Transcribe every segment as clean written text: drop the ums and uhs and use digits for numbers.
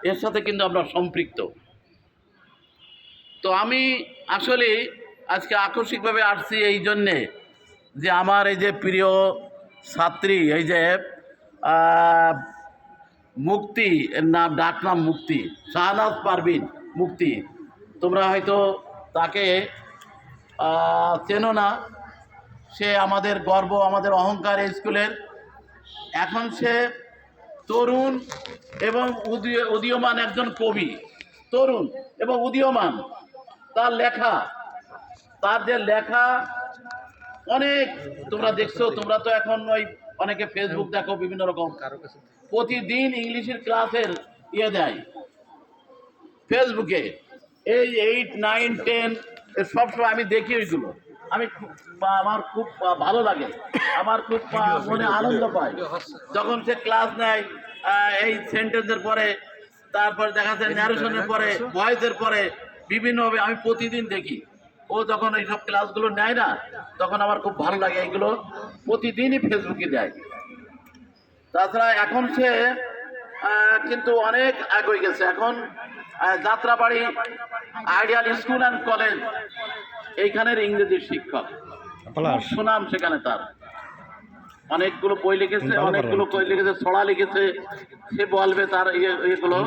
এর সাথে কিন্তু আমরা সম্পৃক্ত। তো আমি আসলে আজকে আকস্মিকভাবে আসছি এই জন্যে যে আমার এই যে প্রিয় ছাত্রী, এই যে মুক্তি, এর নাম ডাকনাম মুক্তি, শাহনাজ পারভিন মুক্তি, তোমরা হয়তো তাকে চেনো না। সে আমাদের গর্ব, আমাদের অহংকার এই স্কুলের। এখন সে তরুণ এবং উদীয়মান একজন কবি, তরুণ এবং উদীয়মান। তার যে লেখা অনেক, তোমরা দেখছো, তোমরা তো এখন ওই অনেকে ফেসবুক দেখো, বিভিন্ন রকম প্রতিদিন ইংলিশের ক্লাসের দেয় ফেসবুকে, এই 8, 9, 10 সবসময় আমি দেখি ওইগুলো। আমার খুব ভালো লাগে, আমার খুব মনে আনন্দ পায় যখন সে ক্লাস নেয়। এই সেন্টেন্সের পরে, তারপরে দেখা যায় ন্যারেশনের পরে, ভয়েসের পরে বিভিন্নভাবে আমি প্রতিদিন দেখি। ও যখন এইসব ক্লাসগুলো নেয় না, তখন আমার খুব ভালো লাগে। এইগুলো প্রতিদিনই ফেসবুকে দেয়। তাছাড়া এখন সে কিন্তু অনেক এগিয়ে গেছে। এখন Jatrabari ideal school and college, এইখানের ইংরেজির শিক্ষক, সুনাম সেখানে তার। অনেকগুলো বই লিখেছে, ছড়া লিখেছে, সে বলবে তার ইয়েগুলো।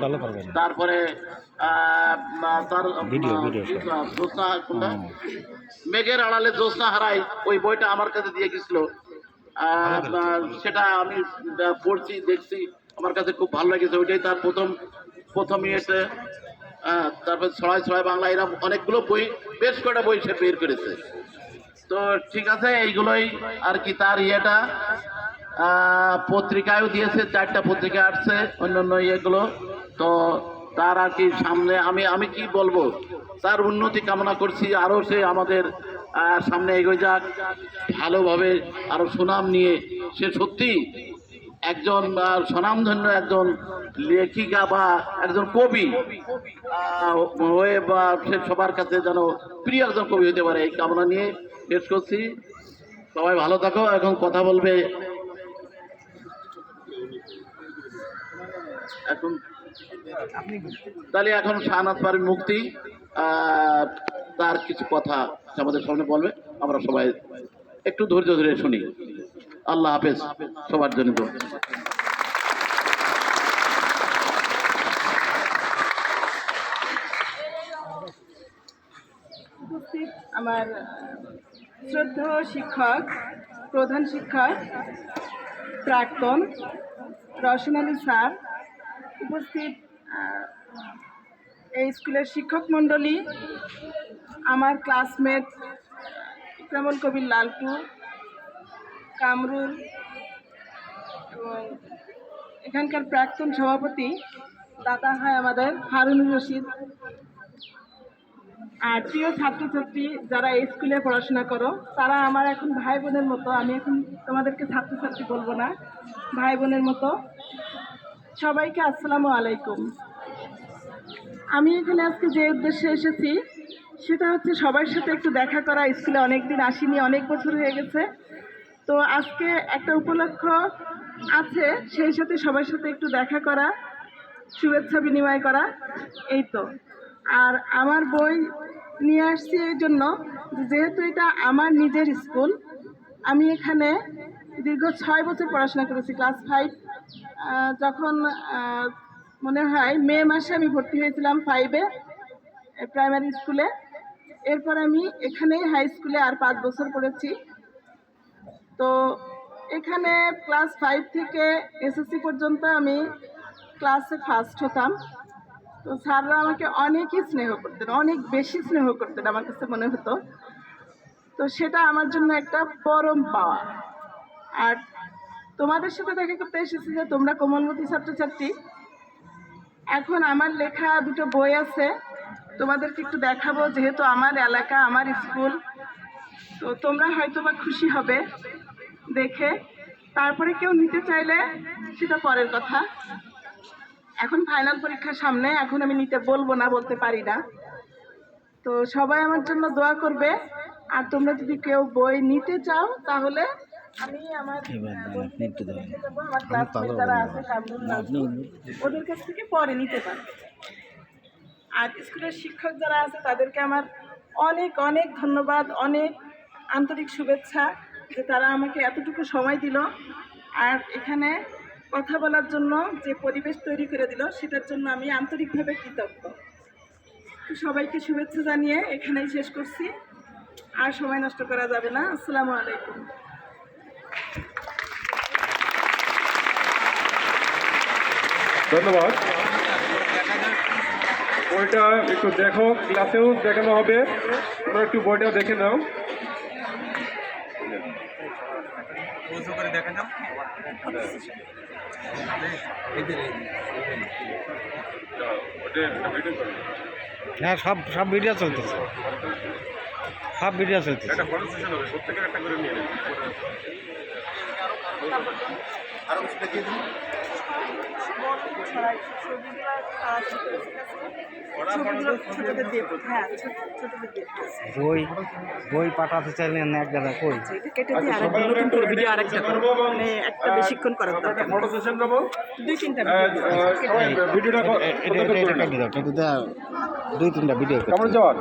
তারপরে তার মেঘের আড়ালে জ্যোৎস্না হারাই, ওই বইটা আমার কাছে দিয়ে গেছিল। সেটা আমি পড়ছি, দেখছি, আমার কাছে খুব ভালো লেগেছে। ওইটাই তার প্রথম ইয়েতে। তারপর ছড়াই বাংলা, এরা অনেকগুলো বই, বেশ কয়টা বই সে বের করেছে। তো ঠিক আছে, এইগুলোই আর কি তার ইয়েটা। পত্রিকায়ও দিয়েছে, 4টা পত্রিকা আসছে, অন্যান্য ইয়েগুলো। তো তার আর কি সামনে আমি কি বলবো, তার উন্নতি কামনা করছি। আরও সে আমাদের সামনে এগিয়ে যাক ভালোভাবে, আরও সুনাম নিয়ে। সে সত্যি একজন স্বনামধন্য একজন লেখিকা বা একজন কবি হয়ে, বা সে সবার কাছে যেন প্রিয় একজন কবি হতে পারে, এই কামনা নিয়ে শেষ করছি। সবাই ভালো থাকো। এখন কথা বলবে তাহলে এখন শাহনাজ পারভিন মুক্তি, তার কিছু কথা আমাদের সামনে বলবে। আমরা সবাই একটু ধৈর্য ধরে শুনি। আল্লাহ হাফেজ সবার জন্য। উপস্থিত আমার শ্রদ্ধেয় শিক্ষক, প্রধান শিক্ষক প্রাক্তন রওশন আলী স্যার, উপস্থিত এই স্কুলের শিক্ষক মণ্ডলী, আমার ক্লাসমেট ইকরামুল কবির লালটু, কামরুল, এবং এখানকার প্রাক্তন সভাপতি দাদা হয় আমাদের হারুনুর রশিদ, আর প্রিয় ছাত্রছাত্রী যারা এই স্কুলে পড়াশোনা করো, তারা আমার এখন ভাই বোনের মতো। আমি এখন তোমাদেরকে ছাত্রছাত্রী বলবো না, ভাই বোনের মতো। সবাইকে আসসালামু আলাইকুম। আমি এখানে আজকে যে উদ্দেশ্যে এসেছি সেটা হচ্ছে সবার সাথে একটু দেখা করা। স্কুলে অনেকদিন আসিনি, অনেক বছর হয়ে গেছে। তো আজকে একটা উপলক্ষ আছে, সেই সাথে সবার সাথে একটু দেখা করা, শুভেচ্ছা বিনিময় করা, এই তো। আর আমার বই নিয়ে আসছি এই জন্য, যেহেতু এটা আমার নিজের স্কুল। আমি এখানে দীর্ঘ 6 বছর পড়াশোনা করেছি। ক্লাস 5 যখন মনে হয় মে মাসে আমি ভর্তি হয়েছিলাম 5-এ প্রাইমারি স্কুলে। এরপর আমি এখানেই হাই স্কুলে আর 5 বছর পড়েছি। তো এখানে ক্লাস 5 থেকে এসএসসি পর্যন্ত আমি ক্লাসে ফার্স্ট হতাম। তো স্যাররা আমাকে অনেকই স্নেহ করতেন, অনেক বেশি স্নেহ করতেন আমার কাছে মনে হতো। তো সেটা আমার জন্য একটা পরম পাওয়া। আর তোমাদের সাথে দেখা করতে এসেছি যে তোমরা কোমলমতি ছাত্রছাত্রী। এখন আমার লেখা 2টো বই আছে, তোমাদেরকে একটু দেখাবো, যেহেতু আমার এলাকা, আমার স্কুল। তো তোমরা হয়তো বা খুশি হবে দেখে। তারপরে কেউ নিতে চাইলে সেটা পরের কথা। এখন ফাইনাল পরীক্ষার সামনে, এখন আমি নিতে বলবো না, বলতে পারি না। তো সবাই আমার জন্য দোয়া করবে। আর তোমরা যদি কেউ বই নিতে চাও তাহলে আমি আমার বন্ধুদেরকে যাবো, আমার ক্লাসমেট যারা আছে কামরুল নাজমুল, ওদের কাছ থেকে পরে নিতে পারবে। আর স্কুলের শিক্ষক যারা আছে তাদেরকে আমার অনেক অনেক ধন্যবাদ, অনেক আন্তরিক শুভেচ্ছা যে তারা আমাকে এতটুকু সময় দিল আর এখানে কথা বলার জন্য যে পরিবেশ তৈরি করে দিল সেটার জন্য আমি আন্তরিকভাবে কৃতজ্ঞ। তো সবাইকে শুভেচ্ছা জানিয়ে এখানেই শেষ করছি, আর সময় নষ্ট করা যাবে না। আসসালামু আলাইকুম। ধন্যবাদ। বইটা একটু দেখো, ক্লাসেও দেখানো হবে, তোমরা একটু বইটা দেখে নাও। হ্যাঁ, সব সব ভিডিও চলতেছে, সব ভিডিও চলতেছে। একটা ফটো সেশন হবে, প্রত্যেকের একটা করে নিয়ে নেবে। বই বই পাঠাতে চাইলেন এক জায়গায় কই? একটা বেশিক্ষণ করার দরকার নেই। ফটো সেশন দেবো, 2-3টা ভিডিওটা এটা কেটে দাও, কেটে দাও, 2-3টা ভিডিও কেমন যাওয়ার